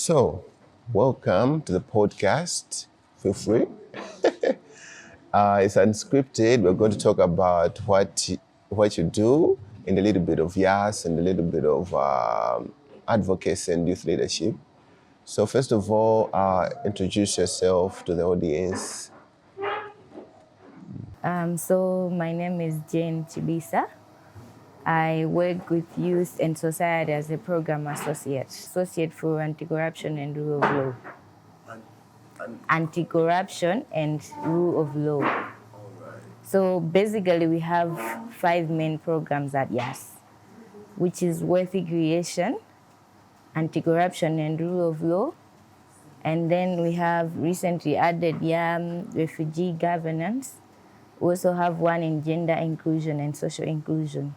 So, welcome to the podcast. Feel free. It's unscripted. We're going to talk about what you do and a little bit of YAS and a little bit of advocacy and youth leadership. So, first of all, introduce yourself to the audience. So my name is Jayne Chibisa. I work with youth and society as a program associate for anti-corruption and rule of law. Anti-corruption and rule of law. So basically we have 5 main programs at YAS, which is wealthy creation, anti-corruption and rule of law, and then we have recently added refugee governance. We also have one in gender inclusion and social inclusion.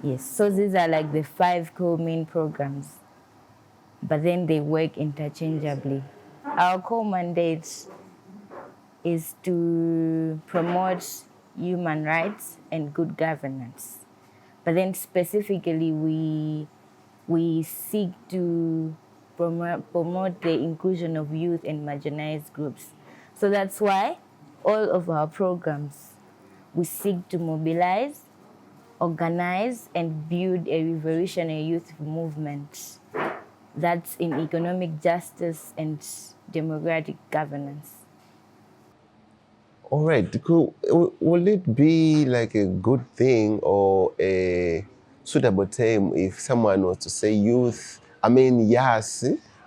Yes, so these are like the 5 core main programs, but then they work interchangeably. Our core mandate is to promote human rights and good governance. But then specifically we seek to promote the inclusion of youth and marginalized groups. So that's why all of our programs, we seek to mobilize, organize, and build a revolutionary youth movement that's in economic justice and democratic governance. All right, cool. Will it be like a good thing or a suitable term if someone was to say YAS,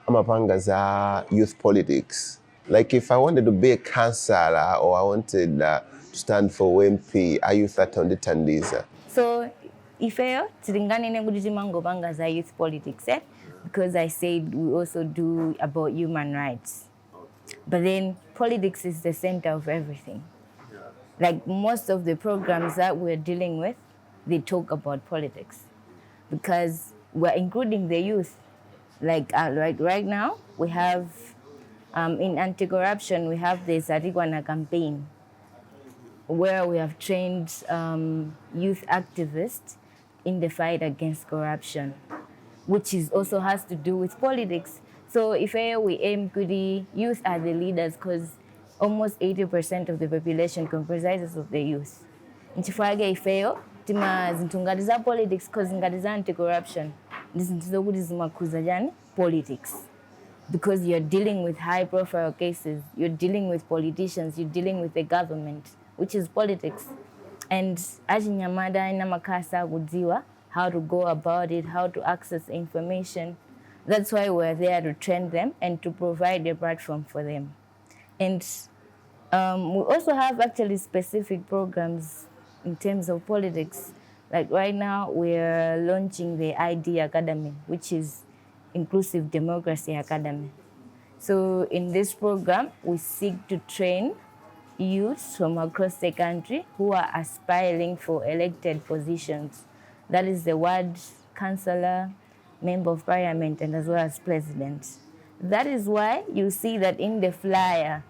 amapangaza youth politics? Like if I wanted to be a councillor or I wanted to stand for MP, are youth atonditandiza? So ifeyo tiringanine kudijimango bangaza youth politics, because I said we also do about human rights. But then politics is the center of everything. Like most of the programs that we're dealing with, they talk about politics because we're including the youth. Like right now, we have, in anti-corruption, we have the Zarigwana campaign where we have trained youth activists in the fight against corruption, which also has to do with politics. So if we aim to the youth are the leaders because almost 80% of the population comprises of the youth. Nchifage ifeyo tima zintungati za politics because ngati za anti-corruption ndizintizokuti zimakuza jani politics, because you're dealing with high profile cases, you're dealing with politicians, you're dealing with the government, which is politics. And ajinyamada ina makasa kudziwa how to go about it, how to access information. That's why we're there to train them and to provide a platform for them. And we also have actually specific programs in terms of politics. Like right now, we're launching the ID Academy, which is Inclusive Democracy Academy. So in this program, we seek to train youths from across the country who are aspiring for elected positions. That is the ward councillor, member of parliament, and as well as president. That is why you see that in the flyer,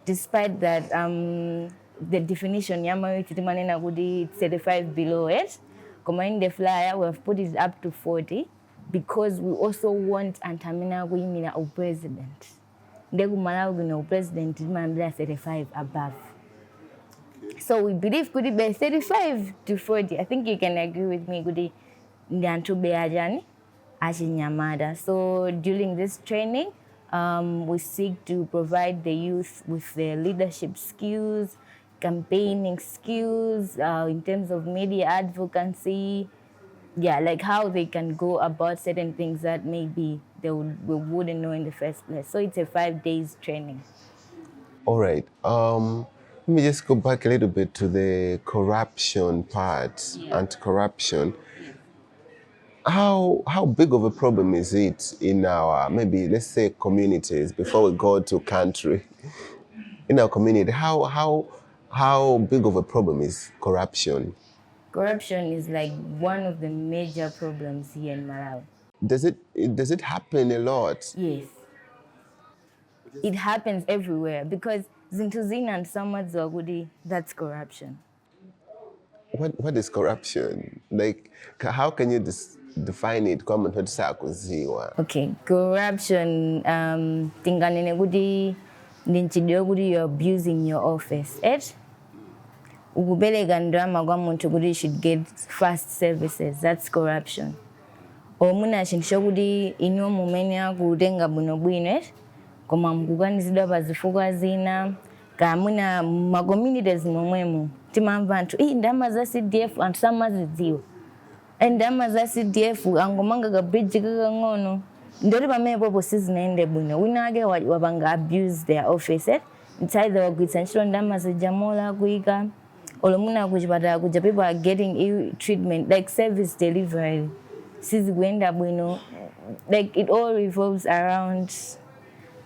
despite that the definition it's 35 below it, in the flyer we have put it up to 40 because we also want Antamina Wimina or president. Ndegu Malawi no president 35 above. So we believe could be 35 to 40. I think you can agree with me, Gudi Ndantube Ajani, Ashinyamada. So during this training, we seek to provide the youth with their leadership skills, campaigning skills, in terms of media advocacy, like how they can go about certain things that maybe we wouldn't know in the first place. So it's a 5 days training. All right. Let me just go back a little bit to the corruption part, anti-corruption. How big of a problem is it in our, maybe let's say, communities before we go to country? In our community, how big of a problem is corruption? Corruption is like one of the major problems here in Malawi. Does it happen a lot? Yes. It happens everywhere because Zintuzina and Samadzwagudi, that's corruption. What is corruption? Like, how can you define it kwa muntu tisakuziwa. Okay, corruption tinganene kuti ndinchidwe kuti you're abusing your office. Ukubeleka ndalama kwa muntu kuti you should get fast services. That's corruption. Omuna chintu kuti ino mumene akutenga bwinobwino koma mkukanizidwa pazifuko zina kamuna ma communities momwemo timamva anthu ndalama za CDF anthu samazidziwa. Ndalama za CDF angomanga ka bridge kakang'ono ndoti pamene popo sizinaende bwino wina ake wapanga abuse their office. It's either wagwitsa ntchito ndalama zijamola kuika olomuna kuchipatala kuja people are getting ill treatment like service delivery sizikuenda bwino, like it all revolves around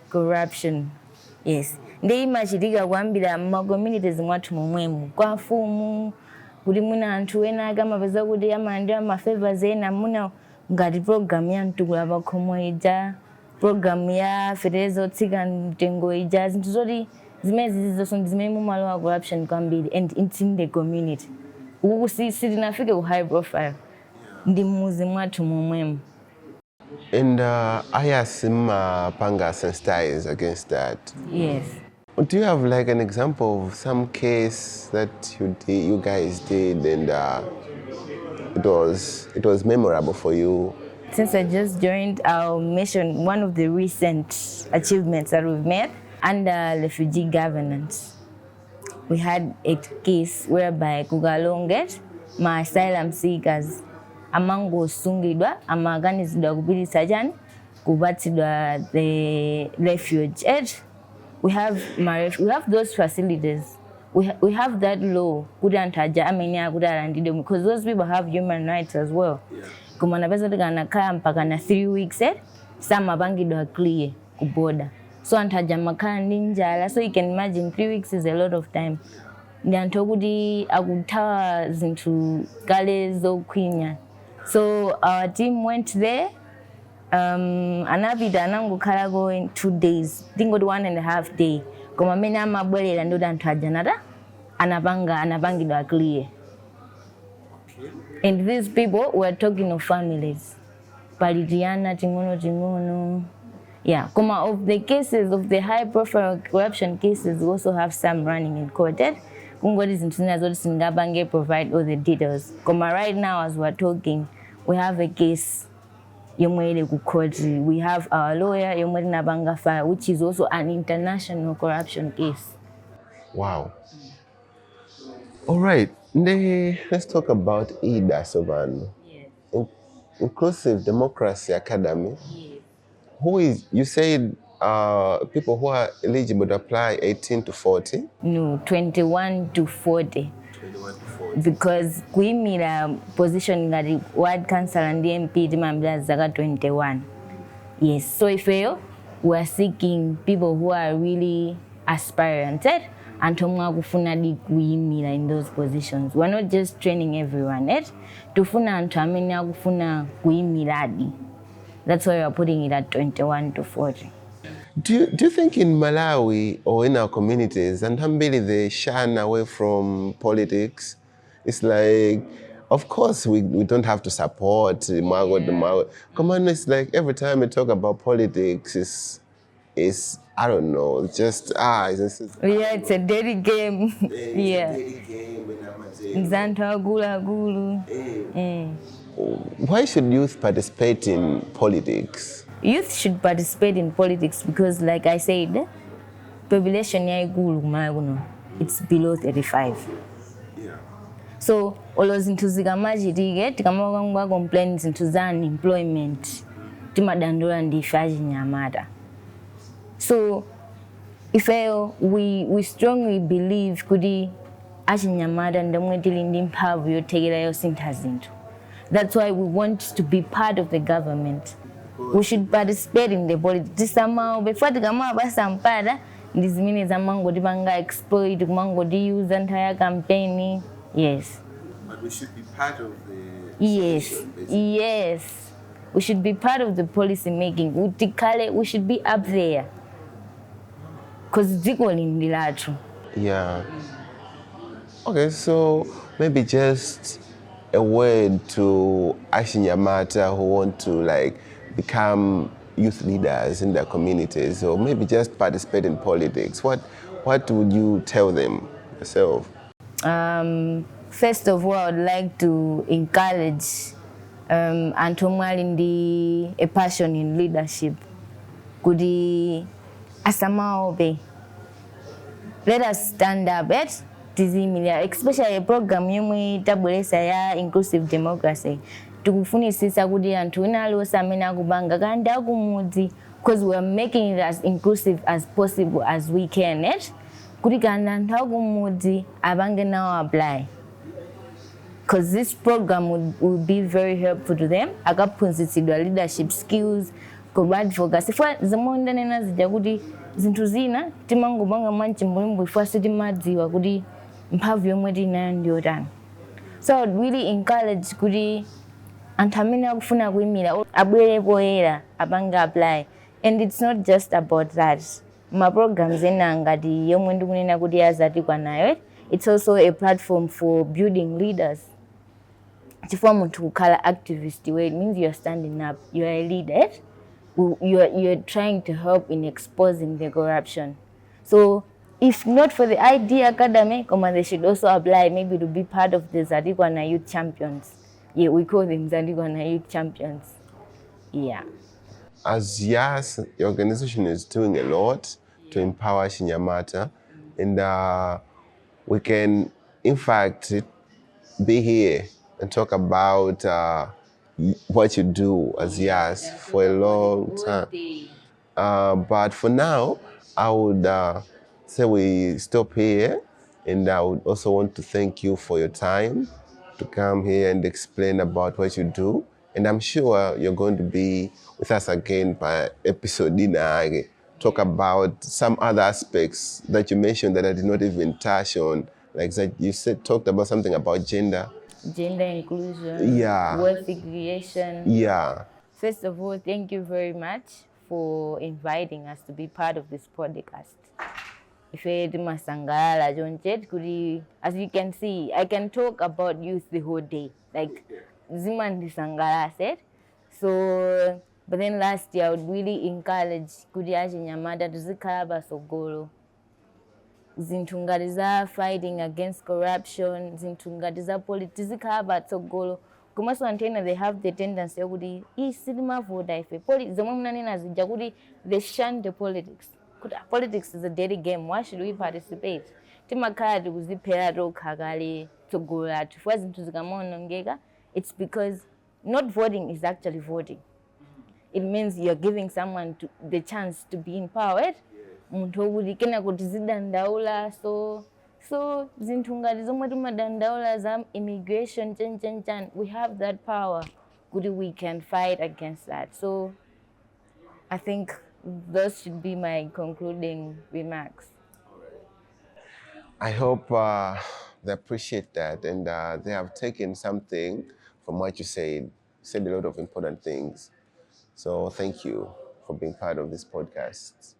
corruption. Yes, ndi imachitika kwambira ma communities mwathu momwemo kwa mfumu kuti muna anthu ena kamapeza kuti amandira ma favors ena muna ngati program ya mtukula pakhomo ija, program ya fertilizer otsika mtengo ija, zinthu zoti zimene zonse zimene mumalowa corruption kwambiri and it's in the community. Uku sitinafike ku high profile ndi muzi mwathu momwemo. And YAS panga sensitize against that. Yes. Do you have like an example of some case that you guys did and it was memorable for you? Since I just joined, I'll mention one of the recent achievements that we've made under refugee governance. We had a case whereby kugalonget ma asylum seekers amango sungidwa amaganizidwa kupititsa chani kupatsidwa the refuge aid. We have those facilities. We have that law kuti anthu aja amene akuti alandidwe because those people have human rights as well. Koma napeza tikanakhala mpaka na 3 weeks samapangidwa clear ku border. So anthu aja makhala ndi njala, so you can imagine 3 weeks is a lot of time. Ndi anthu okuti akuthawa zinthu kale zokhwinya. So our team went there. Anapita anangokhala going 2 days. Tingoti 1.5 day. Koma amene amabwerera ndoti anthu aja nata anapangidwa clear. And these people were talking of families. Palitiana tingono. Yeah, koma of the cases of the high profile corruption cases, we also have some running in court. Kungoti zinthu zoti singabange provide all the details. Koma right now as we're talking, we have a case yomwe ku court. We have our lawyer yomwe nabanga file, which is also an international corruption case. Wow. All right. Let's talk about IDA Sovano. Yes. Inclusive Democracy Academy. Yes. You said people who are eligible to apply 18 to 40? No, 21 to 40. 21 to 40. Because kuimira position ngati ward council and MP timambira zaka 21. Yes, so if we are seeking people who are really aspirant and kufuna di kuimira in those positions. We're not just training everyone. Tufuna anthu amene akufuna kuimiradi. That's why we're putting it at 21 to 40. Do you think in Malawi or in our communities, and Hambili, they shun away from politics? It's like, of course, we don't have to support Margot. Come on, it's like every time we talk about politics, it's I don't know, just it's a dirty game. Yeah. Why should youth participate in politics? Youth should participate in politics because, like I said, population it's below 35. Yeah. So all those into zigamajiti tikamwa complaints into unemployment timadandura ndifaji nyamata. So if we strongly believe kudi achinyamata ndamwe tili ndi mphamvu yothekera yosintha zinthu. That's why we want to be part of the government. We should participate in the politics. Somehow, before the Gama Basampada, this means a mango de banga exploit, mango de use entire campaign. Yes. But we should be part of the. Yes. We should be part of the policy making. We should be up there. Because it's equal in the large. Yeah. Okay, so maybe just a word to Ashinyamata who want to like become youth leaders in their communities or maybe just participate in politics, what would you tell them yourself? First of all, I would like to encourage Antomwalindi a passion in leadership. Kudi asamaobe. Let us stand up at tizimilia, especially a program yomwe tabulesa ya inclusive democracy. Tukufunisisa kudi anthu inalosa amene akupanga kandi akumudzi, because we are making it as inclusive as possible as we can. Kuti kandi anthu akumudzi apange nawo apply. Because this program would be very helpful to them. Akaphunzitsidwa leadership skills, ku advocacy. For zamonda nena zija kuti zinthu zina timangopanga mwanchimbulimbu ifwa sitimadziwa kuti mphamvu yomwe tinayo ndiyotani. So I would really encourage kuti anthu amene akufuna kuyimira abwere poyera apange apply. And it's not just about that. Ma programs ena ngati yomwe ndikunena kuti yazatikwa nayo, it's also a platform for building leaders. Chifukwa munthu kukhala activist, where it means you're standing up, you're a leader, you're trying to help in exposing the corruption. So if not for the ID Academy, they should also apply maybe to be part of the Zadigwana Youth Champions. Yeah, we call them Zadigwana Youth Champions. Yeah. As YAS, your organization is doing a lot to empower Shinyamata, and we can, in fact, be here and talk about what you do as YAS for a long time. But for now, I would say we stop here, and I would also want to thank you for your time to come here and explain about what you do. And I'm sure you're going to be with us again by episode dinner, talk about some other aspects that you mentioned that I did not even touch on. Like that you talked about something about gender Inclusion, yeah, wealth creation. Yeah. First of all, thank you very much for inviting us to be part of this podcast. As you can see, I can talk about youth the whole day. Like Zimandi Sangala said. So, but then last year I would really encourage Kudiaji Nyamada to Zikaraba Sogolo. Zintungariza fighting against corruption, Zintungariza politics Sogolo. Kumaso antena, they have the tendency to cinema voda if they shun the politics. Politics is a dirty game. Why should we participate? It's because not voting is actually voting. It means you're giving someone the chance to be empowered. So immigration, we have that power. We can fight against that. So I think those should be my concluding remarks. I hope they appreciate that, and they have taken something from what you said. You said a lot of important things. So thank you for being part of this podcast.